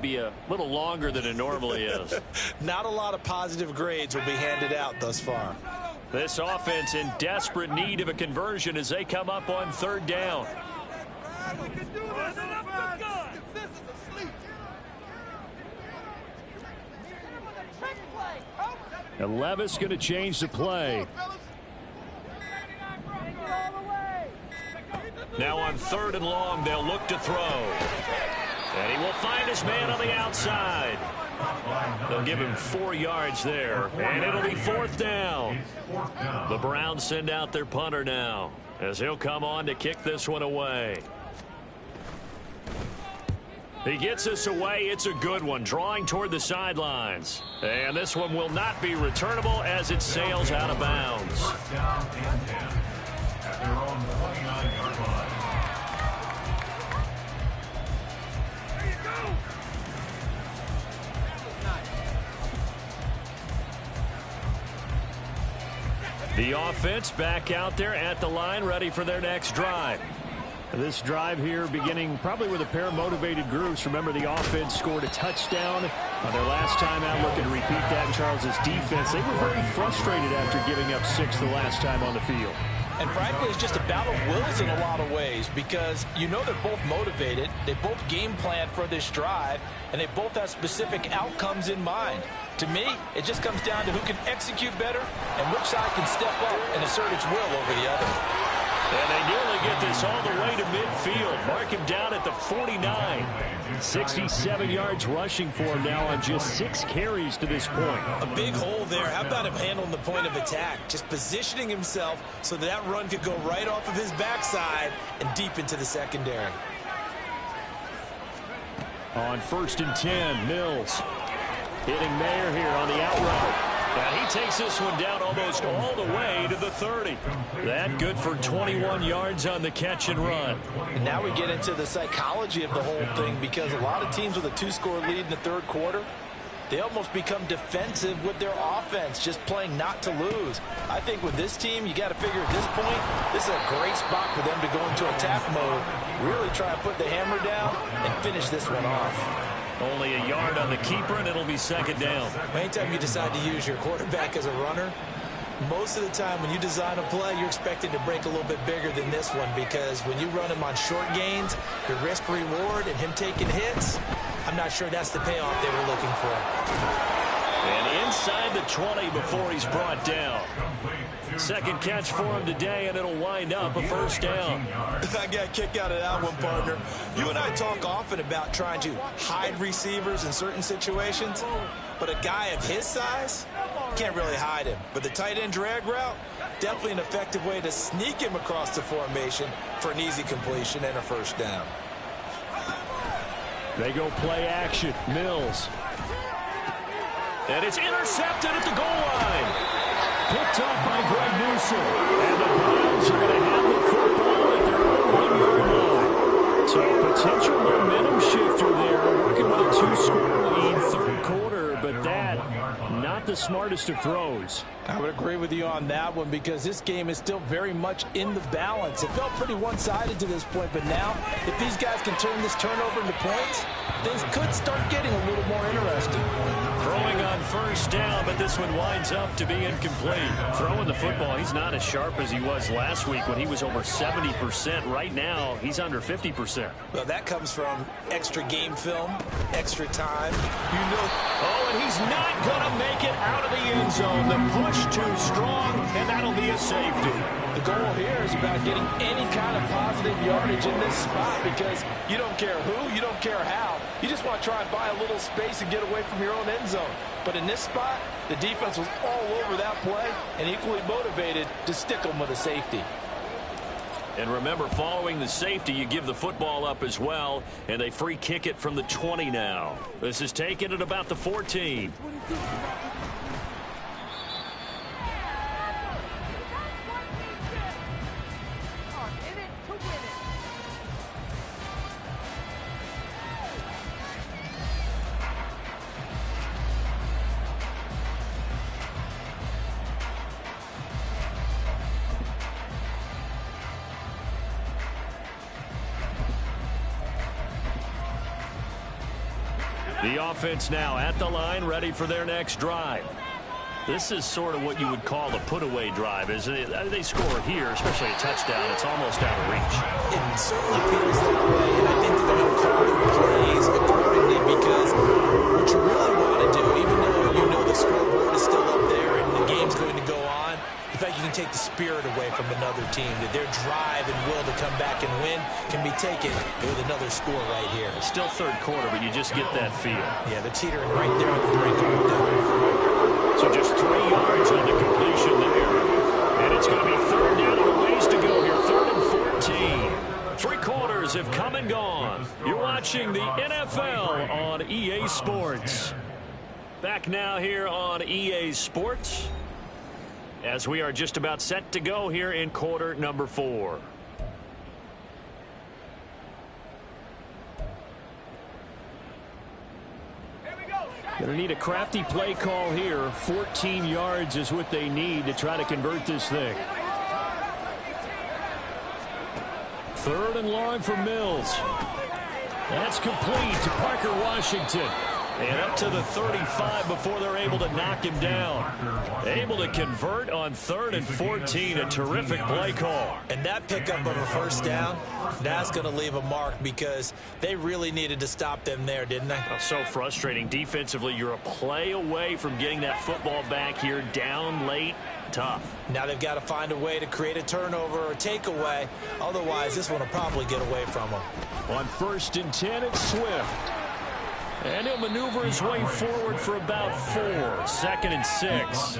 Be a little longer than it normally is. Not a lot of positive grades will be handed out thus far. This offense in desperate need of a conversion as they come up on 3rd down. And Levis going to change the play. Now on 3rd and long, they'll look to throw. And he will find his man on the outside. They'll give him 4 yards there, and it'll be 4th down. The Browns send out their punter now, as he'll come on to kick this one away. He gets this away. It's a good one, drawing toward the sidelines. And this one will not be returnable as it sails out of bounds. At their own 29-yard line. The offense back out there at the line, ready for their next drive. This drive here beginning probably with a pair of motivated groups. Remember, the offense scored a touchdown on their last time out. Looking to repeat that in Charles's defense. They were very frustrated after giving up 6 the last time on the field. And frankly, it's just a battle of wills in a lot of ways because you know they're both motivated. They both game plan for this drive, and they both have specific outcomes in mind. To me, it just comes down to who can execute better and which side can step up and assert its will over the other. And they nearly get this all the way to midfield. Mark him down at the 49. 67 yards rushing for him now on just 6 carries to this point. A big hole there. How about him handling the point of attack? Just positioning himself so that run could go right off of his backside and deep into the secondary. On 1st and 10, Mills hitting Mayer here on the out route. And he takes this one down almost all the way to the 30. That good for 21 yards on the catch and run. And now we get into the psychology of the whole thing because a lot of teams with a 2-score lead in the 3rd quarter, they almost become defensive with their offense, just playing not to lose. I think with this team, you got to figure at this point, this is a great spot for them to go into attack mode, really try to put the hammer down and finish this one off. Only a yard on the keeper, and it'll be 2nd down. Anytime you decide to use your quarterback as a runner, most of the time when you design a play, you're expected to break a little bit bigger than this one because when you run him on short gains, your risk-reward and him taking hits, I'm not sure that's the payoff they were looking for. And inside the 20 before he's brought down. 2nd catch for him today, and it'll wind up a 1st down. I got a kick out of that one, partner. You and I talk often about trying to hide receivers in certain situations, but a guy of his size can't really hide him. But the tight end drag route, definitely an effective way to sneak him across the formation for an easy completion and a 1st down. They go play action. Mills. And it's intercepted at the goal line. Picked up by Greg Newsom. And the Browns are going to have the football at their own 1-yard line. So potential momentum shifter there. Working with a 2-score lead, 3rd quarter, but that not the smartest of throws. I would agree with you on that one because this game is still very much in the balance. It felt pretty one-sided to this point, but now if these guys can turn this turnover into points, things could start getting a little more interesting. Throwing on 1st down, but this one winds up to be incomplete. Throwing the football, he's not as sharp as he was last week when he was over 70%. Right now, he's under 50%. Well, that comes from extra game film, extra time. You know. Oh, and he's not going to make it out of the end zone. The push too strong, and that'll be a safety. The goal here is about getting any kind of positive yardage in this spot because you don't care who, you don't care how. You just want to try and buy a little space and get away from your own end zone. But in this spot, the defense was all over that play and equally motivated to stick them with a safety. And remember, following the safety, you give the football up as well, and they free kick it from the 20 now. This is taken at about the 14. The offense now at the line, ready for their next drive. This is sort of what you would call a put-away drive, isn't it? They score here, especially a touchdown. It's almost out of reach. It certainly feels that way, and I think they're going to call their plays accordingly because what you really want to do, even though you know the scoreboard is still up there and the game's going to go on, the fact you can take the spirit away from another team, that their drive and will to come back and win can be taken with another score right here. It's still third quarter, but you just get that feel. Yeah, they're teetering right there on the brink of it. So just 3 yards on the completion there. And it's going to be third down and a ways to go here. 3rd and 14. 3 quarters have come and gone. You're watching the NFL on EA Sports. Back now here on EA Sports, as we are just about set to go here in quarter number 4. Going to need a crafty play call here. 14 yards is what they need to try to convert this thing. 3rd and long for Mills. That's complete to Parker Washington. And up to the 35 before they're able to knock him down. Able to convert on 3rd and 14. A terrific play call. And that pickup of a first down, that's going to leave a mark because they really needed to stop them there, didn't they? Oh, so frustrating. Defensively, you're a play away from getting that football back here. Down late. Tough. Now they've got to find a way to create a turnover or takeaway. Otherwise, this one will probably get away from them. On 1st and 10, it's Swift. And he'll maneuver his way forward for about 4. 2nd and 6.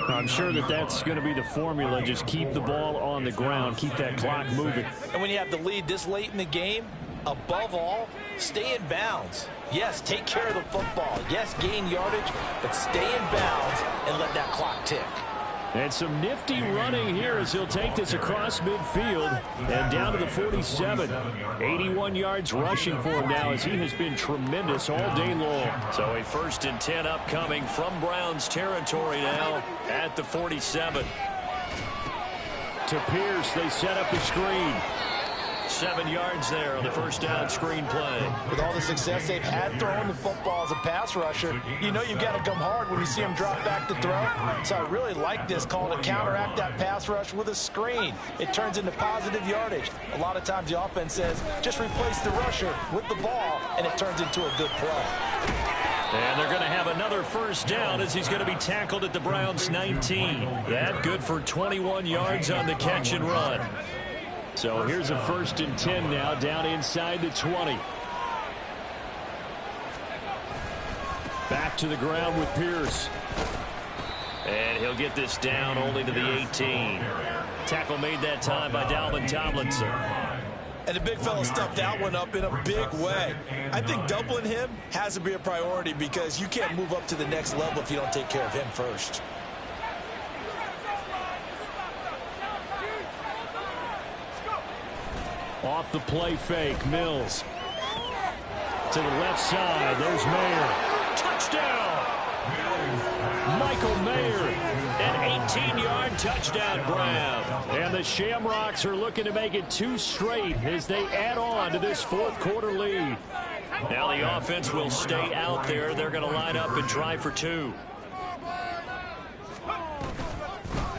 I'm sure that's going to be the formula. Just keep the ball on the ground. Keep that clock moving. And when you have the lead this late in the game, above all, stay in bounds. Yes, take care of the football. Yes, gain yardage, but stay in bounds and let that clock tick. And some nifty running here as he'll take this across midfield and down to the 47. 81 yards rushing for him now as he has been tremendous all day long. So a 1st and 10 upcoming from Browns territory now at the 47. To Pierce, they set up the screen. 7 yards there on the first down screen play. With all the success they've had throwing the football as a pass rusher, you know you've got to come hard when you see them drop back to throw. So I really like this call to counteract that pass rush with a screen. It turns into positive yardage. A lot of times the offense says, just replace the rusher with the ball, and it turns into a good play. And they're going to have another first down as he's going to be tackled at the Browns' 19. That good for 21 yards on the catch and run. So here's a 1st and 10 now down inside the 20. Back to the ground with Pierce. And he'll get this down only to the 18. Tackle made that time by Dalvin Tomlinson. And the big fella stuffed that one up in a big way. I think doubling him has to be a priority because you can't move up to the next level if you don't take care of him first. Off the play fake, Mills. To the left side, there's Mayer. Touchdown! Michael Mayer, an 18-yard touchdown grab. And the Shamrocks are looking to make it 2 straight as they add on to this 4th quarter lead. Now the offense will stay out there. They're going to line up and try for 2.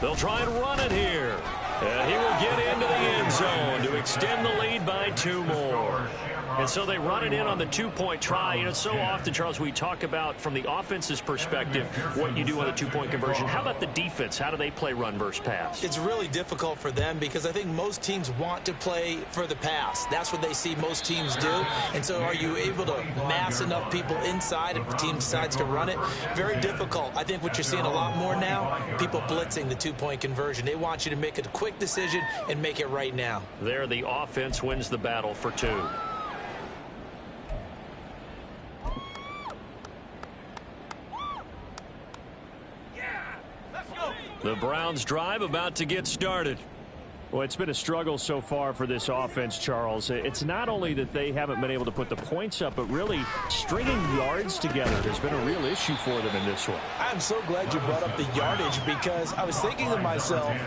They'll try and run it here. And he will get into the end zone to extend the lead by 2 more. And so they run it in on the 2-point try. You know, so often, Charles, we talk about from the offense's perspective what you do on the 2-point conversion. How about the defense? How do they play run versus pass? It's really difficult for them because I think most teams want to play for the pass. That's what they see most teams do. And so are you able to mass enough people inside if the team decides to run it? Very difficult. I think what you're seeing a lot more now, people blitzing the 2-point conversion. They want you to make a quick decision and make it right now. There, the offense wins the battle for 2. The Browns drive about to get started. Well, it's been a struggle so far for this offense, Charles. It's not only that they haven't been able to put the points up, but really stringing yards together has been a real issue for them in this one. I'm so glad you brought up the yardage because I was thinking to myself,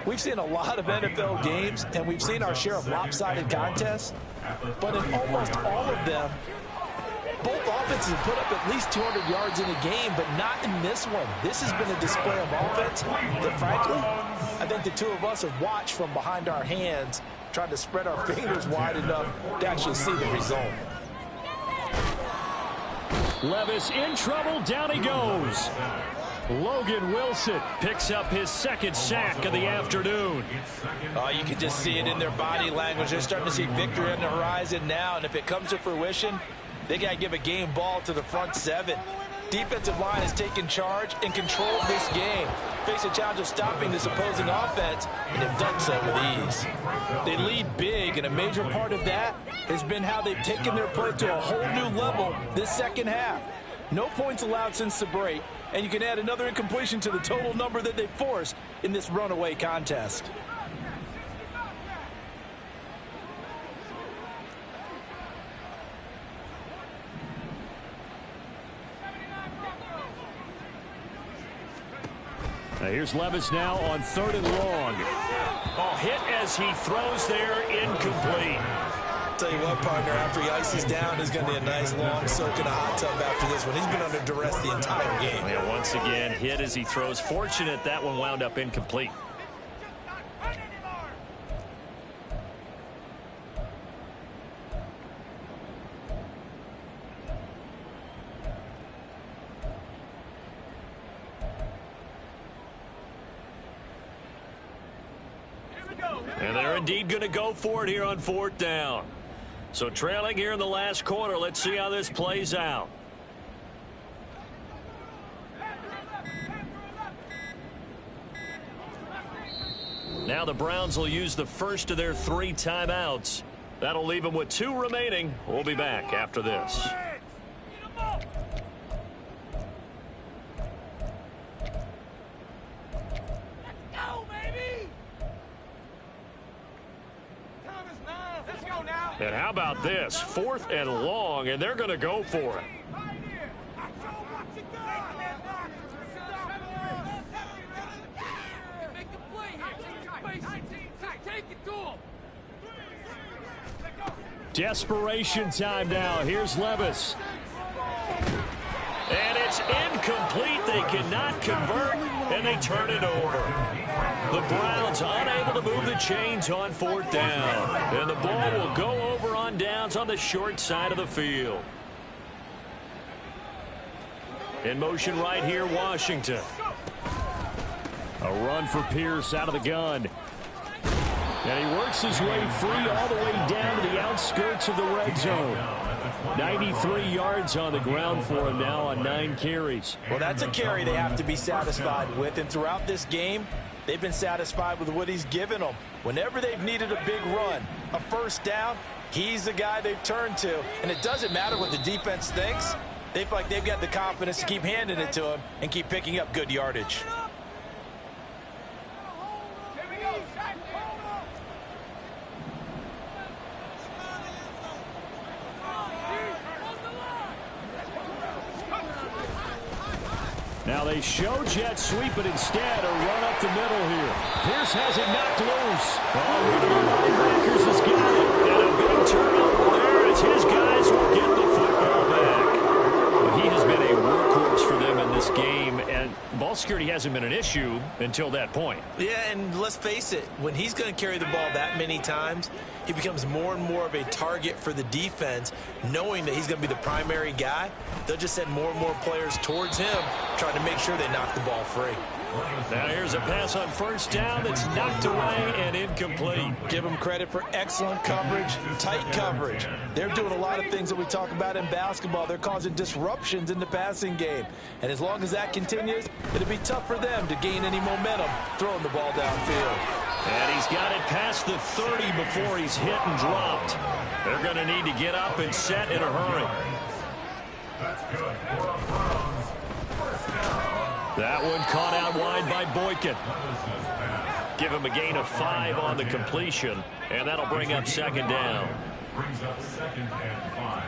we've seen a lot of NFL games and we've seen our share of lopsided contests, but in almost all of them, both offenses have put up at least 200 yards in a game, but not in this one. This has been a display of offense that, frankly, I think the two of us have watched from behind our hands, trying to spread our fingers wide enough to actually see the result. Levis in trouble. Down he goes. Logan Wilson picks up his second sack of the afternoon. Oh, you can just see it in their body language. They're starting to see victory on the horizon now, and if it comes to fruition, they got to give a game ball to the front seven. Defensive line has taken charge and controlled this game. Face a challenge of stopping this opposing offense, and have done so with ease. They lead big, and a major part of that has been how they've taken their play to a whole new level this second half. No points allowed since the break, and you can add another incompletion to the total number that they forced in this runaway contest. Now here's Levis now on 3rd and long. Oh, hit as he throws there, incomplete. Tell you what, partner, after he ices down, there's going to be a nice long soak in a hot tub after this one. He's been under duress the entire game. Yeah, once again, hit as he throws. Fortunate that one wound up incomplete. And they're indeed going to go for it here on 4th down. So trailing here in the last quarter. Let's see how this plays out. Now the Browns will use the first of their 3 timeouts. That'll leave them with 2 remaining. We'll be back after this. And how about this? 4th and long, and they're going to go for it. Desperation time now. Here's Levis. And it's incomplete. They cannot convert, and they turn it over. The Browns unable to move the chains on 4th down. And the ball will go over on downs on the short side of the field. In motion right here, Washington. A run for Pierce out of the gun. And he works his way free all the way down to the outskirts of the red zone. 93 yards on the ground for him now on 9 carries. Well, that's a carry they have to be satisfied with. And throughout this game, they've been satisfied with what he's given them. Whenever they've needed a big run, a first down, he's the guy they've turned to. And it doesn't matter what the defense thinks. They feel like they've got the confidence to keep handing it to him and keep picking up good yardage. Now they show jet sweep, but instead a run up the middle here. Pierce has it knocked loose. Oh, one of the linebackers has got it. And a big turnover there as his guys will get the football back. Well, he has been a workhorse for them in this game, and ball security hasn't been an issue until that point. Yeah, and let's face it, when he's going to carry the ball that many times, he becomes more and more of a target for the defense, knowing that he's going to be the primary guy. They'll just send more and more players towards him, trying to make sure they knock the ball free. Now here's a pass on first down that's knocked away and incomplete. Give them credit for excellent coverage, tight coverage. They're doing a lot of things that we talk about in basketball. They're causing disruptions in the passing game. And as long as that continues, it'll be tough for them to gain any momentum throwing the ball downfield. And he's got it past the 30 before he's hit and dropped. They're going to need to get up and set in a hurry. That's good. That one caught out wide by Boykin. Give him a gain of 5 on the completion, and that'll bring up second down. Brings up 2nd and 5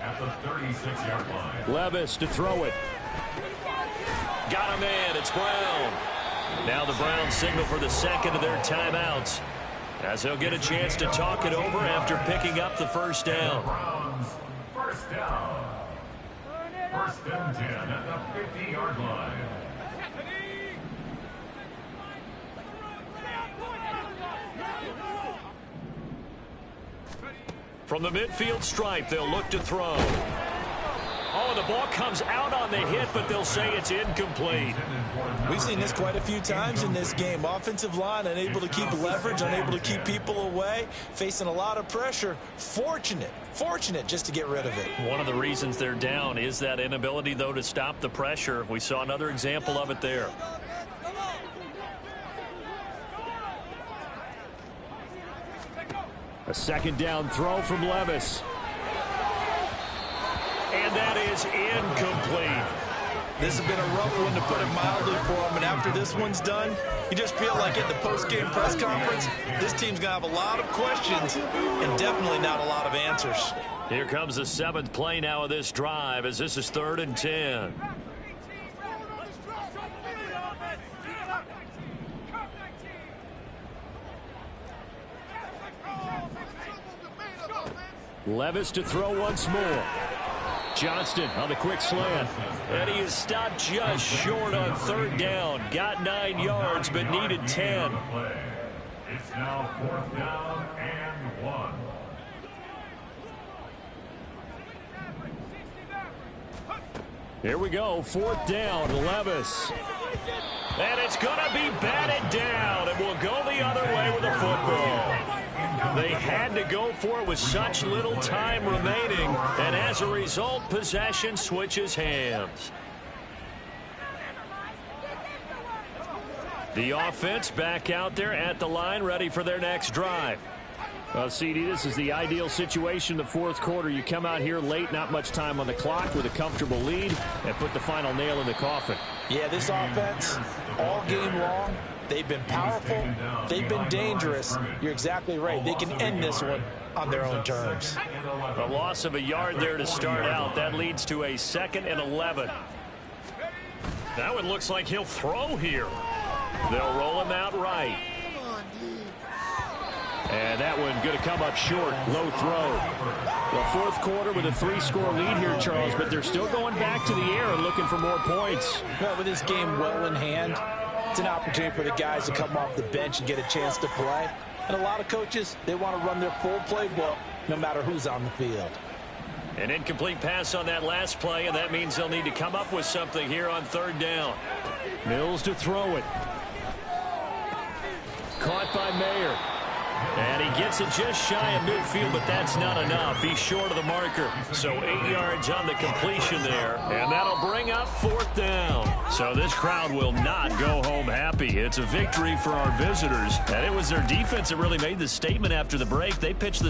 at the 36-yard line. Levis to throw it. Got him in. It's Brown. Now the Browns signal for the second of their timeouts, as they'll get a chance to talk it over after picking up the first down. Browns, first down. First and 10 at the 50-yard line. From the midfield stripe, they'll look to throw. Oh, the ball comes out on the hit, but they'll say it's incomplete. We've seen this quite a few times in this game. Offensive line unable to keep leverage, unable to keep people away, facing a lot of pressure. Fortunate just to get rid of it. One of the reasons they're down is that inability, though, to stop the pressure. We saw another example of it there. A second down throw from Levis. And that is incomplete. This has been a rough one, to put it mildly, for him. And after this one's done, you just feel like at the post-game press conference, this team's going to have a lot of questions and definitely not a lot of answers. Here comes the 7th play now of this drive, as this is 3rd and 10. Levis to throw once more. Johnston on the quick slant. And he is stopped just short on 3rd down. Got 9 yards, but needed 10. It's now 4th down and 1. Here we go, 4th down, Levis. And it's going to be batted down, and will go the other way with the football. They had to go for it with such little time remaining, and as a result, possession switches hands. The offense back out there at the line, ready for their next drive. Well, CD, this is the ideal situation, the 4th quarter. You come out here late, not much time on the clock, with a comfortable lead, and put the final nail in the coffin. Yeah, this offense, all game long, they've been powerful, they've been dangerous. You're exactly right. They can end this one on their own terms. A loss of a yard there to start out. That leads to a 2nd and 11. That one looks like he'll throw here. They'll roll him out right. And that one going to come up short. Low throw. The 4th quarter with a 3-score lead here, Charles, but they're still going back to the air and looking for more points. Well, with this game well in hand, it's an opportunity for the guys to come off the bench and get a chance to play. And a lot of coaches, they want to run their full playbook no matter who's on the field. An incomplete pass on that last play, and that means they'll need to come up with something here on 3rd down. Mills to throw it. Caught by Mayer. And he gets it just shy of midfield, but that's not enough. He's short of the marker. So 8 yards on the completion there. And that'll bring up 4th down. So this crowd will not go home happy. It's a victory for our visitors. And it was their defense that really made the statement after the break. They pitched the